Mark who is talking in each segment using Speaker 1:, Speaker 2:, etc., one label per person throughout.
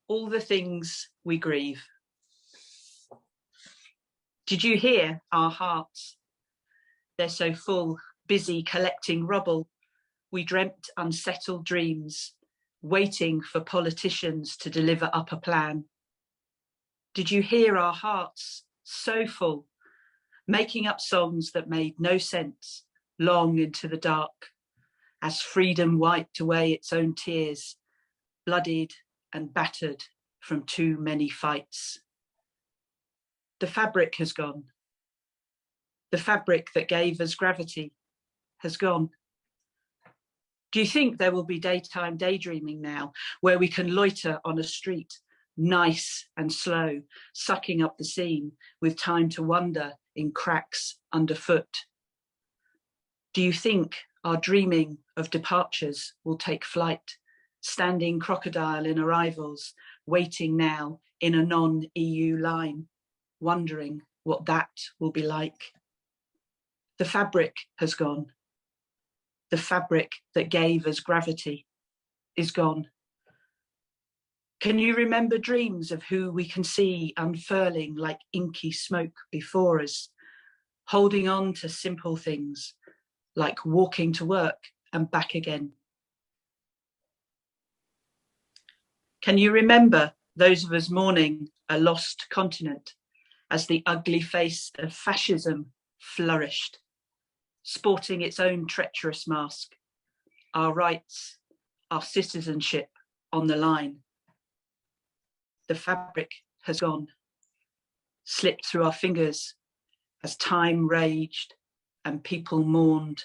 Speaker 1: all the things we grieve. Did you hear our hearts? They're so full, busy collecting rubble. We dreamt unsettled dreams, waiting for politicians to deliver up a plan. Did you hear our hearts so full, making up songs that made no sense long into the dark, as freedom wiped away its own tears, bloodied and battered from too many fights? The fabric has gone. The fabric that gave us gravity has gone. Do you think there will be daytime daydreaming now, where we can loiter on a street, nice and slow, sucking up the scene with time to wonder in cracks underfoot? Do you think our dreaming of departures will take flight, standing crocodile in arrivals, waiting now in a non-EU line, wondering what that will be like? The fabric has gone. The fabric that gave us gravity is gone. Can you remember dreams of who we can see unfurling like inky smoke before us, holding on to simple things like walking to work and back again? Can you remember those of us mourning a lost continent as the ugly face of fascism flourished, sporting its own treacherous mask, our rights, our citizenship on the line? The fabric has gone, slipped through our fingers as time raged and people mourned,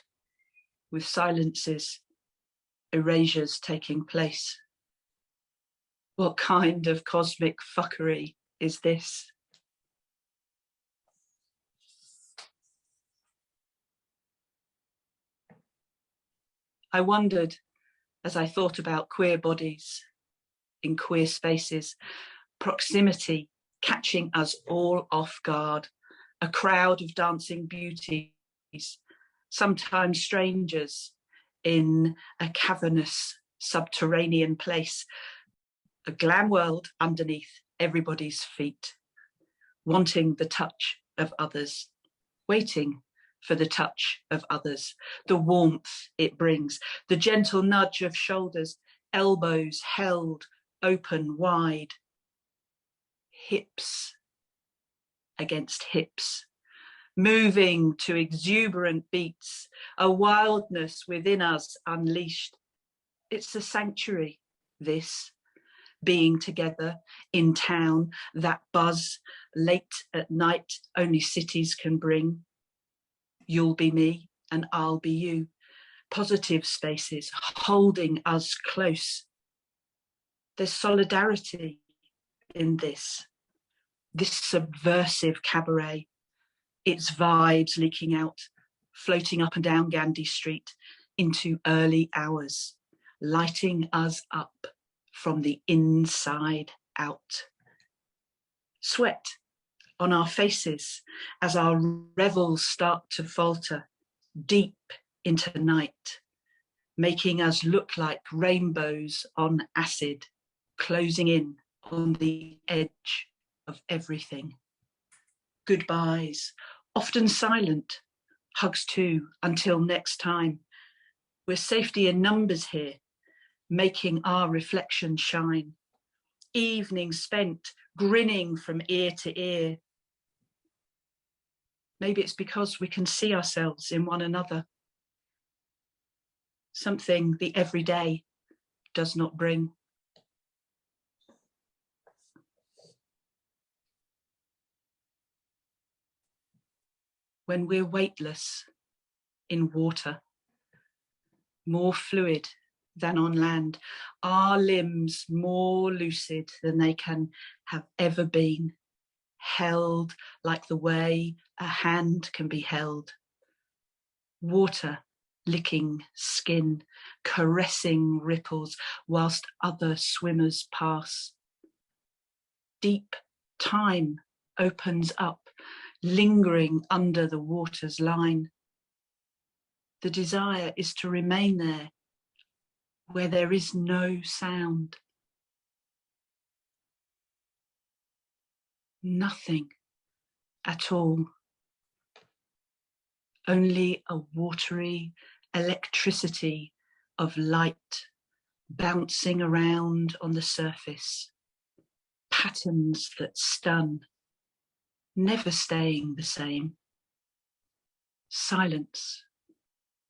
Speaker 1: with silences, erasures taking place. What kind of cosmic fuckery is this? I wondered, as I thought about queer bodies in queer spaces, proximity catching us all off guard, a crowd of dancing beauties, sometimes strangers in a cavernous subterranean place, a glam world underneath everybody's feet, wanting the touch of others, waiting for the touch of others, the warmth it brings, the gentle nudge of shoulders, elbows held open wide, hips against hips, moving to exuberant beats, a wildness within us unleashed. It's a sanctuary, this, being together in town, that buzz late at night only cities can bring. You'll be me and I'll be you. Positive spaces holding us close. There's solidarity in this subversive cabaret. Its vibes leaking out, floating up and down Gandhi Street into early hours, lighting us up from the inside out. Sweat on our faces as our revels start to falter deep into night, making us look like rainbows on acid, closing in on the edge of everything. Goodbyes, often silent, hugs too, until next time. We're safety in numbers here, making our reflection shine. Evening spent grinning from ear to ear. Maybe it's because we can see ourselves in one another. Something the everyday does not bring. When we're weightless in water, more fluid than on land, our limbs more lucid than they can have ever been, held like the way a hand can be held. Water licking skin, caressing ripples whilst other swimmers pass. Deep time opens up, lingering under the water's line. The desire is to remain there, where there is no sound. Nothing at all. Only a watery electricity of light bouncing around on the surface. Patterns that stun, never staying the same. Silence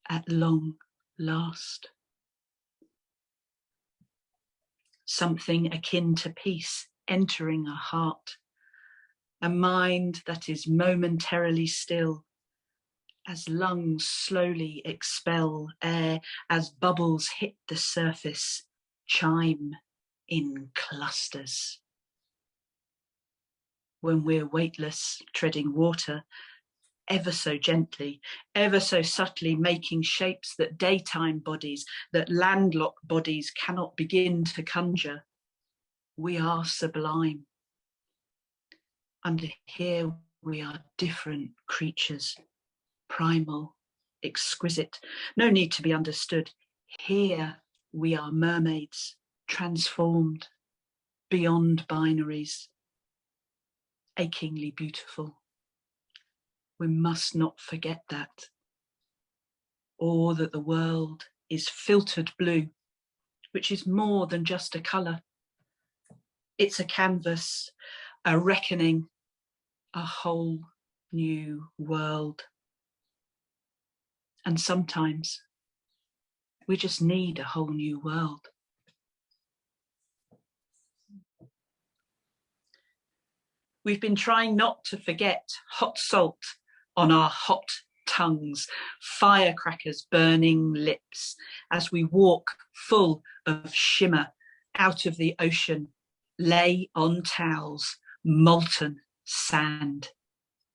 Speaker 1: at long last. Something akin to peace entering a heart, a mind that is momentarily still, as lungs slowly expel air, as bubbles hit the surface, chime in clusters. When we're weightless, treading water, ever so gently, ever so subtly making shapes that daytime bodies, that landlocked bodies cannot begin to conjure. We are sublime. Under here, we are different creatures, primal, exquisite, no need to be understood. Here, we are mermaids, transformed, beyond binaries, achingly beautiful. We must not forget that. Or that the world is filtered blue, which is more than just a colour. It's a canvas, a reckoning, a whole new world. And sometimes we just need a whole new world. We've been trying not to forget hot salt on our hot tongues, firecrackers burning lips, as we walk full of shimmer out of the ocean, lay on towels, molten sand.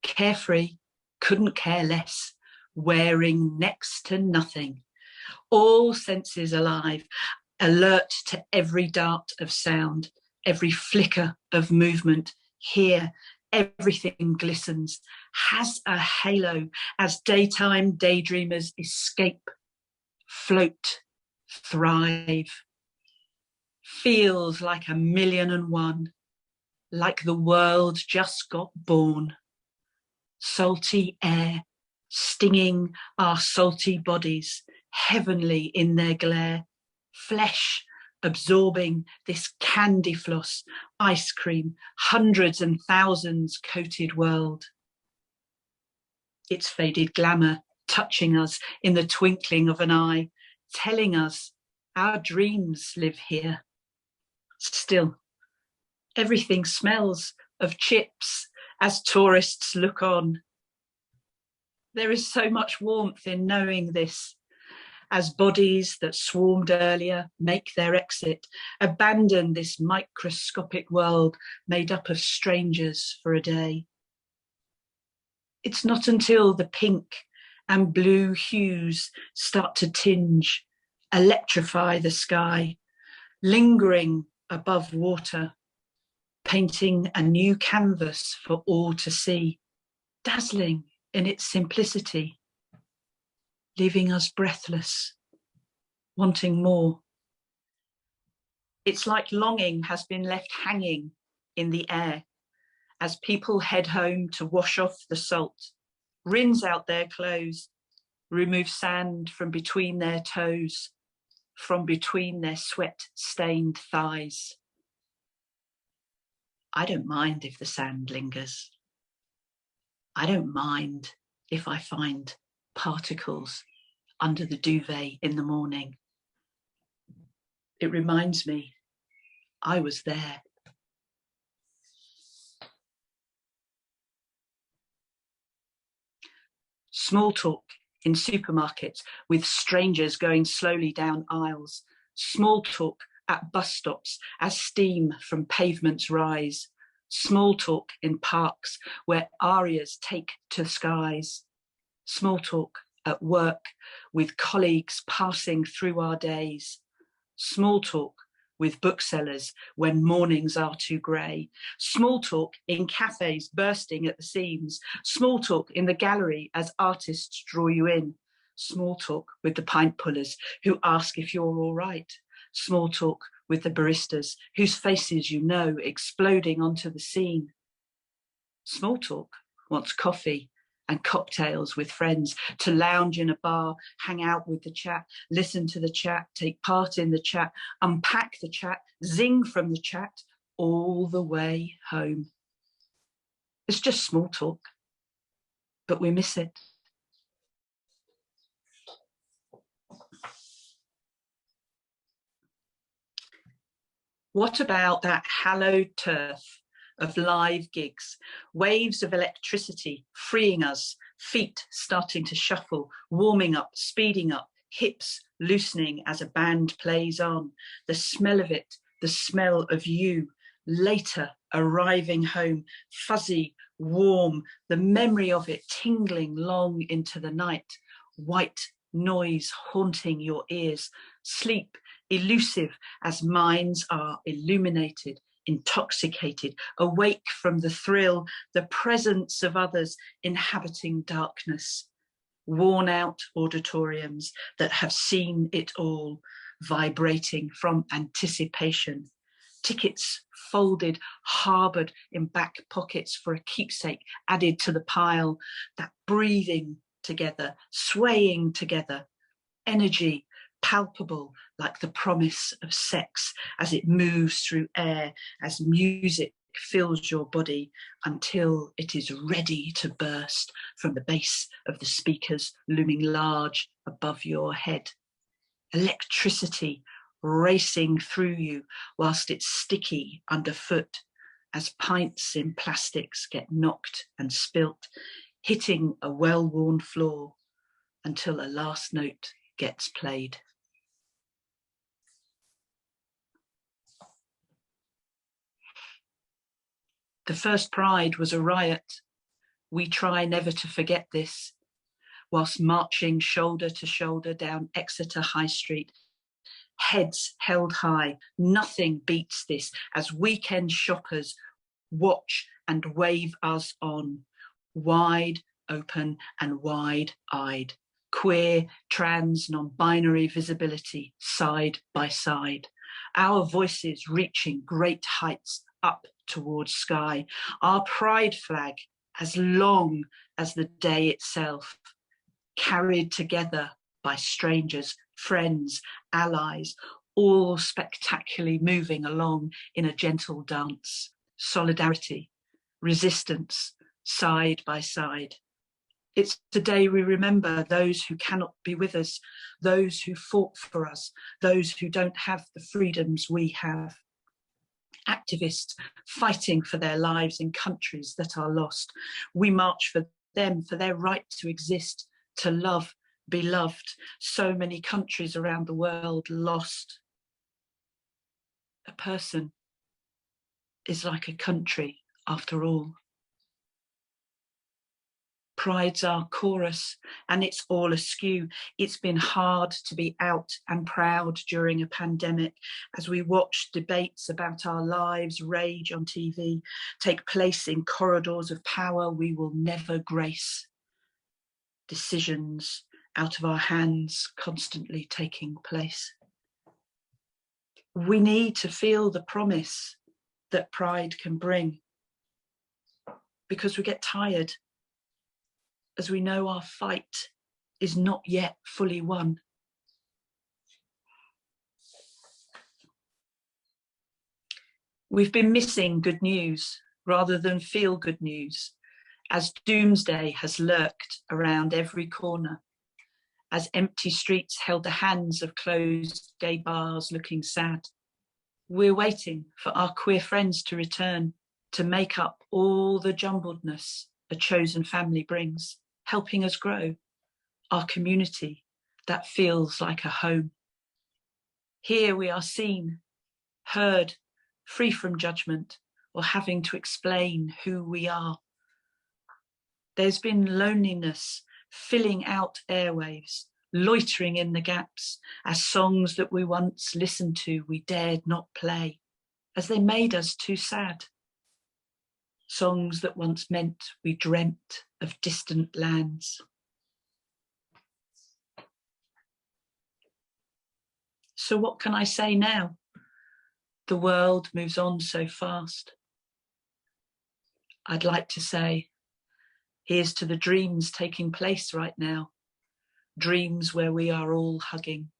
Speaker 1: Carefree, couldn't care less, wearing next to nothing. All senses alive, alert to every dart of sound, every flicker of movement. Here, everything glistens, has a halo as daytime daydreamers escape, float, thrive. Feels like 1,000,001, like the world just got born. Salty air, stinging our salty bodies, heavenly in their glare. Flesh absorbing this candy floss, ice cream, hundreds and thousands coated world. Its faded glamour touching us in the twinkling of an eye, telling us our dreams live here. Still, everything smells of chips as tourists look on. There is so much warmth in knowing this, as bodies that swarmed earlier make their exit, abandon this microscopic world made up of strangers for a day. It's not until the pink and blue hues start to tinge, electrify the sky, lingering above water, painting a new canvas for all to see, dazzling in its simplicity, leaving us breathless, wanting more. It's like longing has been left hanging in the air as people head home to wash off the salt, rinse out their clothes, remove sand from between their toes, from between their sweat-stained thighs. I don't mind if the sand lingers. I don't mind if I find particles under the duvet in the morning. It reminds me I was there. Small talk in supermarkets with strangers going slowly down aisles. Small talk at bus stops as steam from pavements rise. Small talk in parks where arias take to skies. Small talk at work with colleagues passing through our days. Small talk with booksellers when mornings are too grey. Small talk in cafes bursting at the seams. Small talk in the gallery as artists draw you in. Small talk with the pint pullers who ask if you're all right. Small talk with the baristas whose faces you know exploding onto the scene. Small talk wants coffee and cocktails with friends, to lounge in a bar, hang out with the chat, listen to the chat, take part in the chat, unpack the chat, zing from the chat, all the way home. It's just small talk, but we miss it. What about that hallowed turf of live gigs, waves of electricity freeing us, feet starting to shuffle, warming up, speeding up, hips loosening as a band plays on, the smell of it, the smell of you, later arriving home, fuzzy, warm, the memory of it tingling long into the night, white noise haunting your ears, sleep elusive as minds are illuminated, intoxicated, awake from the thrill, the presence of others inhabiting darkness, worn out auditoriums that have seen it all, vibrating from anticipation, tickets folded, harboured in back pockets for a keepsake added to the pile, that breathing together, swaying together, energy palpable like the promise of sex as it moves through air, as music fills your body until it is ready to burst from the base of the speakers looming large above your head. Electricity racing through you whilst it's sticky underfoot as pints in plastics get knocked and spilt, hitting a well-worn floor until a last note gets played. The first Pride was a riot. We try never to forget this, whilst marching shoulder to shoulder down Exeter High Street, heads held high. Nothing beats this as weekend shoppers watch and wave us on, wide open and wide-eyed, queer, trans, non-binary visibility side by side, our voices reaching great heights up towards sky, our pride flag as long as the day itself, carried together by strangers, friends, allies, all spectacularly moving along in a gentle dance, solidarity, resistance, side by side. It's the day we remember those who cannot be with us, those who fought for us, those who don't have the freedoms we have. Activists fighting for their lives in countries that are lost. We march for them, for their right to exist, to love, be loved. So many countries around the world lost. A person is like a country after all. Pride's our chorus and it's all askew. It's been hard to be out and proud during a pandemic as we watch debates about our lives rage on TV, take place in corridors of power we will never grace. Decisions out of our hands constantly taking place. We need to feel the promise that Pride can bring because we get tired as we know our fight is not yet fully won. We've been missing good news rather than feel good news, as doomsday has lurked around every corner, as empty streets held the hands of closed gay bars looking sad. We're waiting for our queer friends to return to make up all the jumbledness a chosen family brings, helping us grow our community that feels like a home. Here we are seen, heard, free from judgment or having to explain who we are. There's been loneliness filling out airwaves, loitering in the gaps as songs that we once listened to we dared not play, as they made us too sad. Songs that once meant we dreamt of distant lands. So what can I say now? The world moves on so fast. I'd like to say, here's to the dreams taking place right now. Dreams where we are all hugging,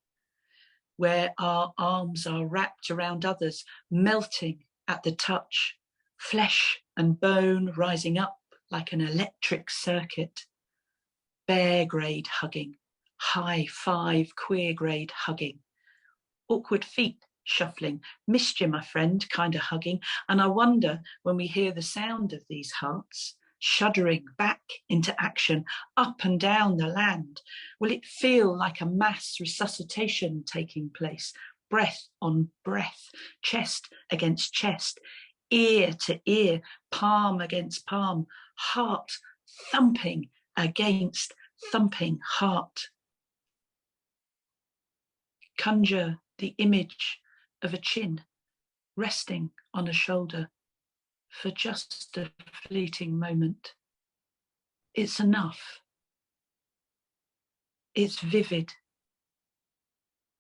Speaker 1: where our arms are wrapped around others, melting at the touch, flesh and bone rising up like an electric circuit. Bear grade hugging, high five queer grade hugging, awkward feet shuffling, missed you, my friend, kind of hugging. And I wonder, when we hear the sound of these hearts shuddering back into action, up and down the land, will it feel like a mass resuscitation taking place, breath on breath, chest against chest, ear to ear, palm against palm, heart thumping against thumping heart? Conjure the image of a chin resting on a shoulder for just a fleeting moment. It's enough. It's vivid.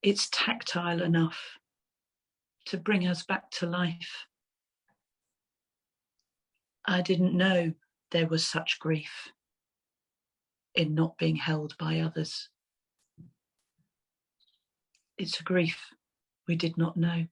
Speaker 1: It's tactile enough to bring us back to life. I didn't know there was such grief in not being held by others. It's a grief we did not know.